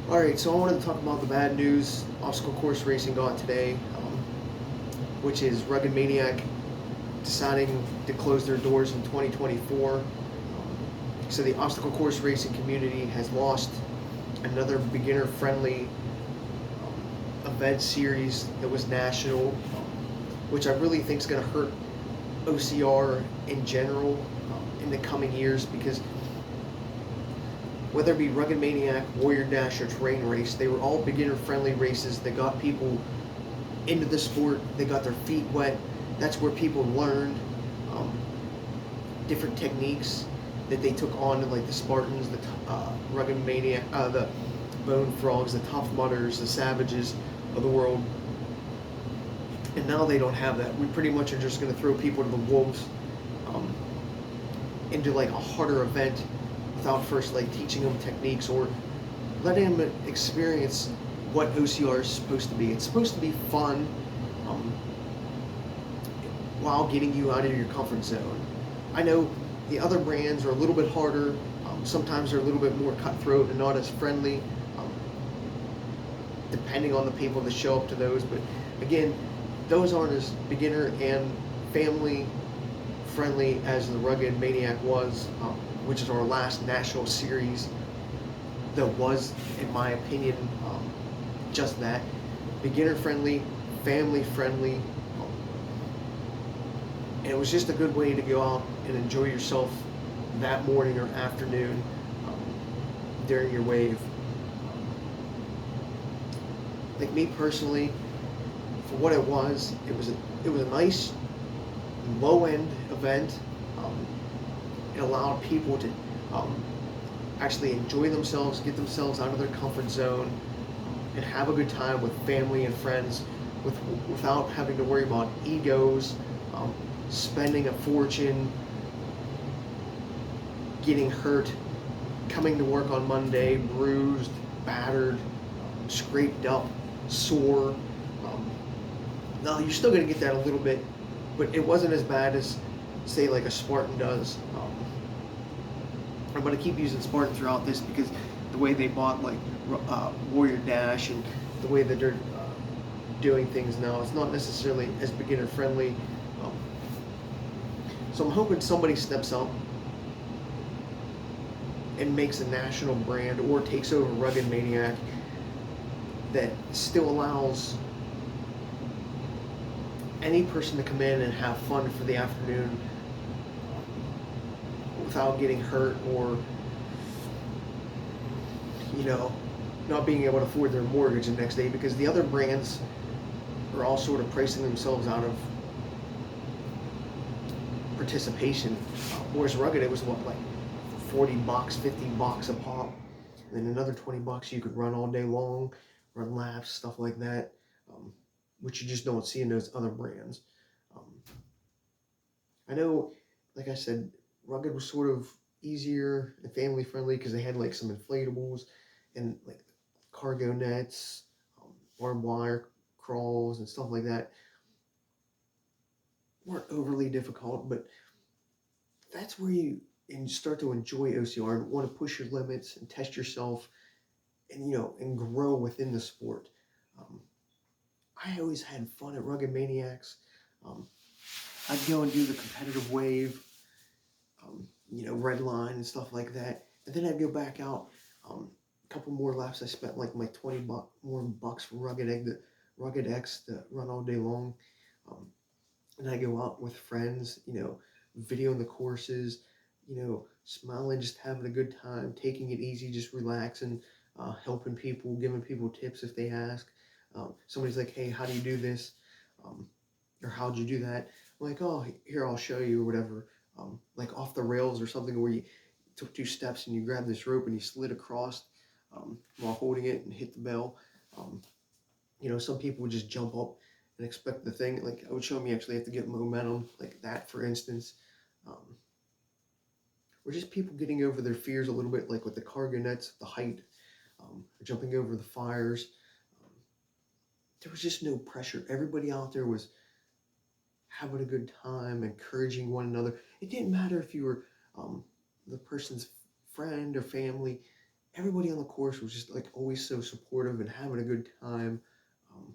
Alright, so I wanted to talk about the bad news obstacle course racing got today, which is Rugged Maniac deciding to close their doors in 2024. So the obstacle course racing community has lost another beginner-friendly event series that was national, which I really think is going to hurt OCR in general in the coming years, because whether it be Rugged Maniac, Warrior Dash, or Terrain Race, they were all beginner-friendly races that got people into the sport. They got their feet wet. That's where people learned different techniques that they took on, like the Spartans, the Rugged Maniac, the Bone Frogs, the Tough Mudders, the Savages of the world. And now they don't have that. We pretty much are just going to throw people to the wolves into like a harder event without first like teaching them techniques or letting them experience what OCR is supposed to be. It's supposed to be fun while getting you out of your comfort zone. I know the other brands are a little bit harder. Sometimes they're a little bit more cutthroat and not as friendly, depending on the people that show up to those. But again, those aren't as beginner and family friendly as the Rugged Maniac was, which is our last national series that was, in my opinion, just that. Beginner friendly, family friendly, and it was just a good way to go out and enjoy yourself that morning or afternoon during your wave. Like me personally, for what it was a nice low end event. It allowed people to actually enjoy themselves, get themselves out of their comfort zone, and have a good time with family and friends without having to worry about egos, spending a fortune, getting hurt, coming to work on Monday bruised, battered, scraped up, sore. Now you're still going to get that a little bit, but it wasn't as bad as, say, like a Spartan does. I'm going to keep using Spartan throughout this because the way they bought like Warrior Dash and the way that they're doing things now, it's not necessarily as beginner friendly. So I'm hoping somebody steps up and makes a national brand or takes over Rugged Maniac that still allows any person to come in and have fun for the afternoon without getting hurt or, not being able to afford their mortgage the next day, because the other brands are all sort of pricing themselves out of participation. Whereas Rugged, it was what, like $40, $50 a pop, and then another $20 you could run all day long, run laps, stuff like that, which you just don't see in those other brands. I know, like I said, Rugged was sort of easier and family friendly because they had like some inflatables and like cargo nets, barbed wire crawls and stuff like that. Weren't overly difficult, but that's where you start to enjoy OCR and want to push your limits and test yourself and and grow within the sport. Um, I always had fun at Rugged Maniacs. Um, I'd go and do the competitive wave, red line and stuff like that, and then I'd go back out. A couple more laps. I spent like my more bucks for Rugged X to run all day long, and I go out with friends. Videoing the courses, smiling, just having a good time, taking it easy, just relaxing, helping people, giving people tips if they ask. Somebody's like, hey, how do you do this? Or how'd you do that? I'm like, oh, here, I'll show you, or whatever. Like off the rails or something where you took 2 steps and you grabbed this rope and you slid across while holding it and hit the bell. Some people would just jump up and expect the thing. Like, I would show them you actually have to get momentum, like that, for instance. Or just people getting over their fears a little bit, like with the cargo nets, the height, jumping over the fires. There was just no pressure. Everybody out there was having a good time, encouraging one another. It didn't matter if you were the person's friend or family. everybody on the course was just like always so supportive and having a good time. Um,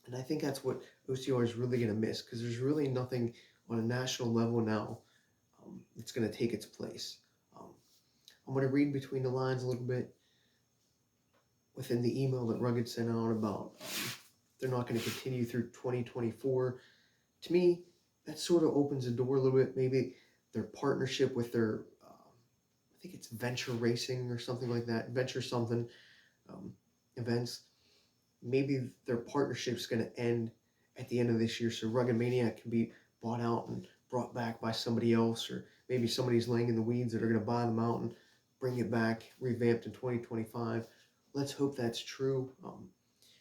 and I think that's what OCR is really going to miss, because there's really nothing on a national level now that's going to take its place. Um, I'm going to read between the lines a little bit within the email that Rugged sent out about they're not going to continue through 2024. To me, that sort of opens the door a little bit. Maybe their partnership with their, I think it's Venture Racing or something like that, Venture something um, events. Maybe their partnership's going to end at the end of this year, so Rugged Maniac can be bought out and brought back by somebody else, or maybe somebody's laying in the weeds that are going to buy them out and bring it back revamped in 2025. Let's hope that's true.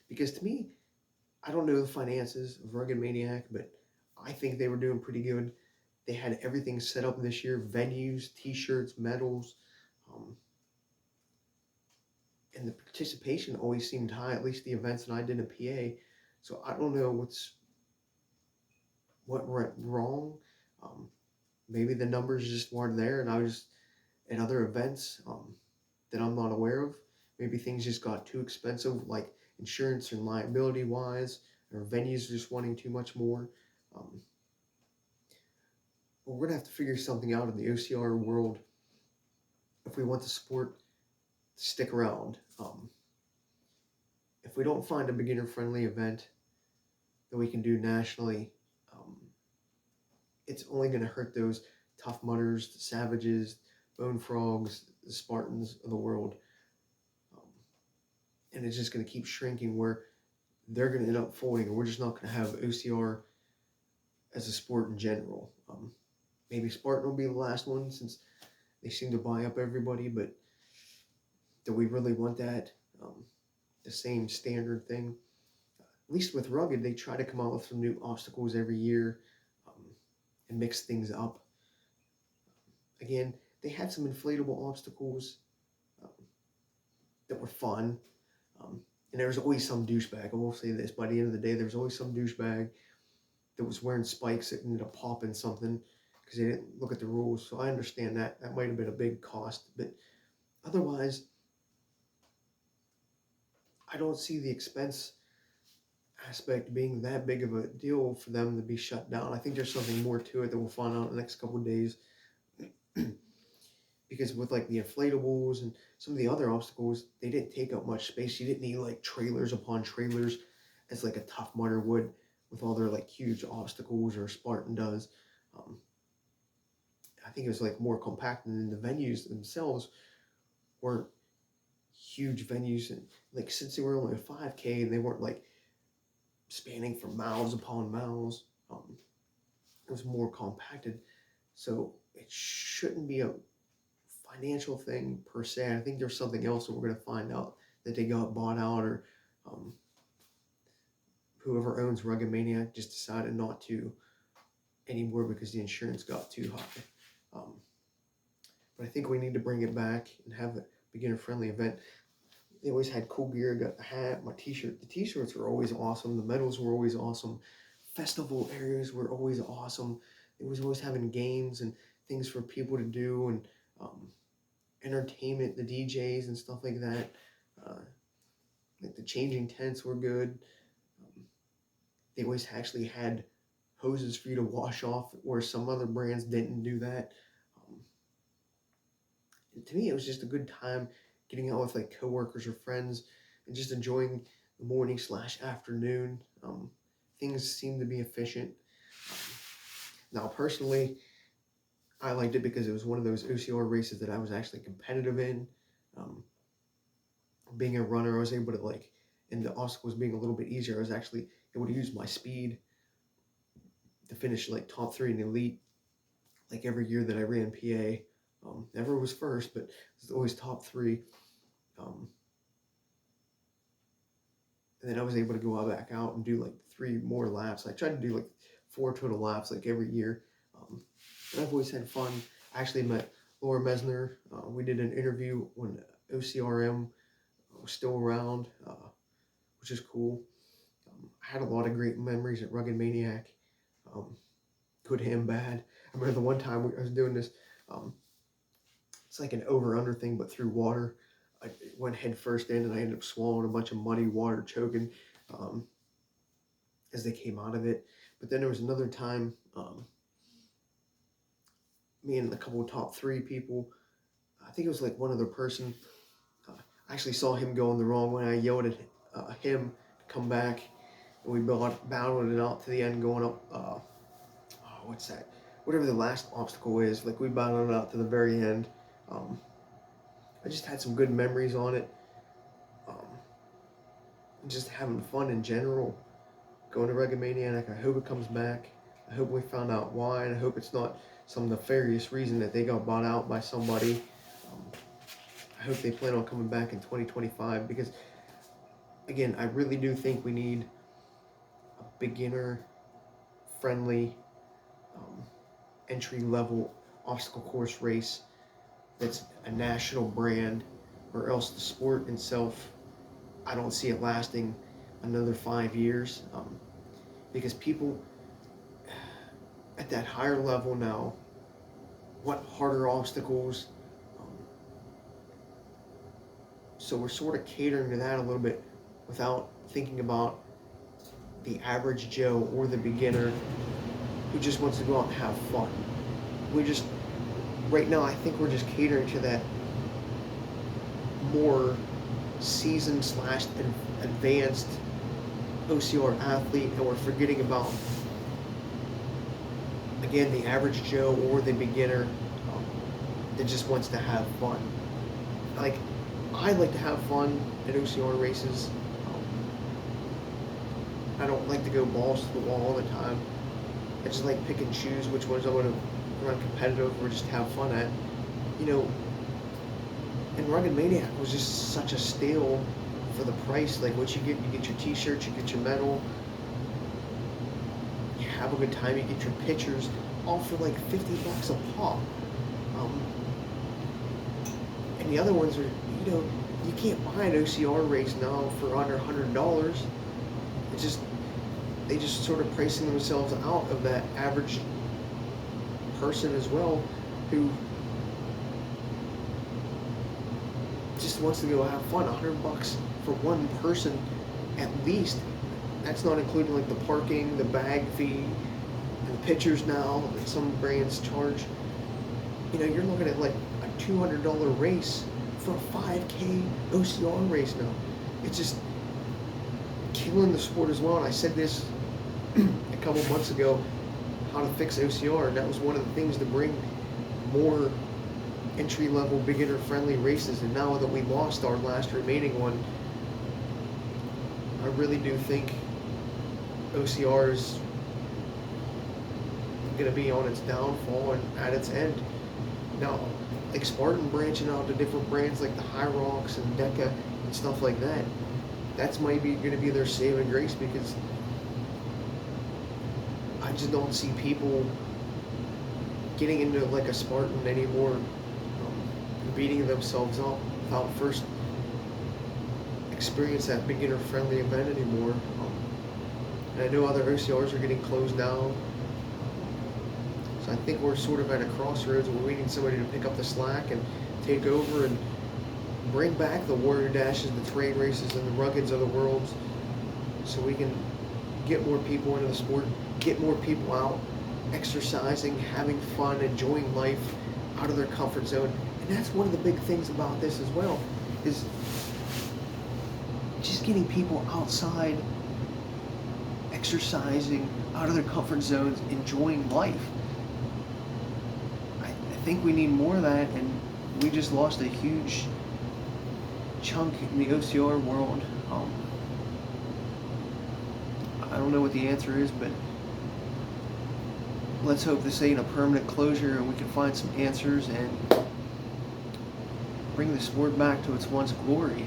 Because to me, I don't know the finances of Rugged Maniac, but I think they were doing pretty good. They had everything set up this year: venues, T-shirts, medals, um, and the participation always seemed high. At least the events that I did in PA. So I don't know what went wrong. Um, Maybe the numbers just weren't there, and I was at other events that I'm not aware of. Maybe things just got too expensive, like insurance and liability wise, or venues just wanting too much more. Um, but we're gonna have to figure something out in the OCR world if we want the sport to stick around. If we don't find a beginner friendly event that we can do nationally, um, it's only going to hurt those tough mudders, the savages, bone frogs, the Spartans of the world. Um, and it's just going to keep shrinking where they're going to end up folding, and we're just not going to have OCR as a sport in general. Maybe Spartan will be the last one, since they seem to buy up everybody, but do we really want that? The same standard thing? At least with Rugged, they try to come out with some new obstacles every year um, and mix things up. Again, they had some inflatable obstacles um, that were fun. Um, and there was always some douchebag. I will say this: by the end of the day, there was always some douchebag that was wearing spikes that ended up popping something because they didn't look at the rules. So I understand that. That might have been a big cost. But otherwise, I don't see the expense aspect being that big of a deal for them to be shut down. I think there's something more to it that we'll find out in the next couple of days. Because with like the inflatables and some of the other obstacles, they didn't take up much space. You didn't need like trailers upon trailers as like a Tough Mudder would with all their like huge obstacles, or Spartan does. Um, I think it was like more compact, and the venues themselves weren't huge venues. And like, since they were only a 5K and they weren't like spanning for miles upon miles, it was more compacted. So it shouldn't be a financial thing per se. I think there's something else that we're going to find out, that they got bought out, or um, whoever owns Rugged Maniac just decided not to anymore because the insurance got too high. But I think we need to bring it back and have a beginner friendly event. They always had cool gear. Got the hat, my t-shirt. The t-shirts were always awesome. The medals were always awesome. Festival areas were always awesome. It was always having games and things for people to do, and entertainment, the DJs and stuff like that. Like the changing tents were good. They always actually had hoses for you to wash off, where some other brands didn't do that. And to me, it was just a good time getting out with like coworkers or friends and just enjoying the morning / afternoon. Things seemed to be efficient. Now, personally, I liked it because it was one of those OCR races that I was actually competitive in. Um, Being a runner, I was able to like, and the obstacles being a little bit easier, I was actually able to use my speed to finish like top 3 in the elite. Like every year that I ran PA, never was first, but it was always top 3. And then I was able to go back out and do like 3 more laps. I tried to do like 4 total laps like every year. And I've always had fun. I actually met Laura Mesner. We did an interview when OCRM was still around, which is cool. I had a lot of great memories at Rugged Maniac, good and bad. I remember the one time I was doing this it's like an over-under thing, but through water. I went head first in, and I ended up swallowing a bunch of muddy water, choking um, as they came out of it. But then there was another time, me and a couple of top three people, I think it was like one other person, I actually saw him going the wrong way. I yelled at him to come back, and we battled it out to the end, going up, what's that? Whatever the last obstacle is, like we battled it out to the very end. Um, I just had some good memories on it. Um, just having fun in general. Going to Rugged Maniac, I hope it comes back. I hope we found out why, and I hope it's not some nefarious reason that they got bought out by somebody. I hope they plan on coming back in 2025, because, again, I really do think we need a beginner-friendly, entry-level obstacle course race that's a national brand, or else the sport itself, I don't see it lasting another 5 years, because people at that higher level now want harder obstacles, so we're sort of catering to that a little bit without thinking about the average Joe or the beginner who just wants to go out and have fun. Right now, I think we're just catering to that more seasoned / advanced OCR athlete, and we're forgetting about, again, the average Joe or the beginner that just wants to have fun. Like, I like to have fun at OCR races. I don't like to go balls to the wall all the time. I just like pick and choose which ones I want to run competitive or just have fun at. And Rugged Maniac was just such a steal for the price. Like, what you get your t-shirts, you get your medal, you have a good time, you get your pictures, all for like $50 a pop. And the other ones are, you can't buy an OCR race now for under $100. They just sort of pricing themselves out of that average person as well, who just wants to go have fun. $100 for one person at least. That's not including like the parking, the bag fee, and the pictures now that some brands charge. You're looking at like a $200 race for a 5K OCR race now. It's just killing the sport as well. And I said this a couple months ago, how to fix OCR, and that was one of the things to bring more entry-level, beginner-friendly races. And now that we lost our last remaining one, I really do think OCR is going to be on its downfall and at its end. Now, like Spartan branching out to different brands like the High Rocks and Deca and stuff like that, that's maybe going to be their saving grace, because I just don't see people getting into like a Spartan anymore, beating themselves up without first experience that beginner-friendly event anymore. And I know other OCRs are getting closed down, so I think we're sort of at a crossroads where we need somebody to pick up the slack and take over and bring back the Warrior Dashes, the terrain races, and the Ruggeds of the world, so we can get more people into the sport, get more people out, exercising, having fun, enjoying life out of their comfort zone. And that's one of the big things about this as well, is just getting people outside, exercising, out of their comfort zones, enjoying life. I think we need more of that, and we just lost a huge chunk in the OCR world. I don't know what the answer is, but let's hope this ain't a permanent closure and we can find some answers and bring the sport back to its once glory.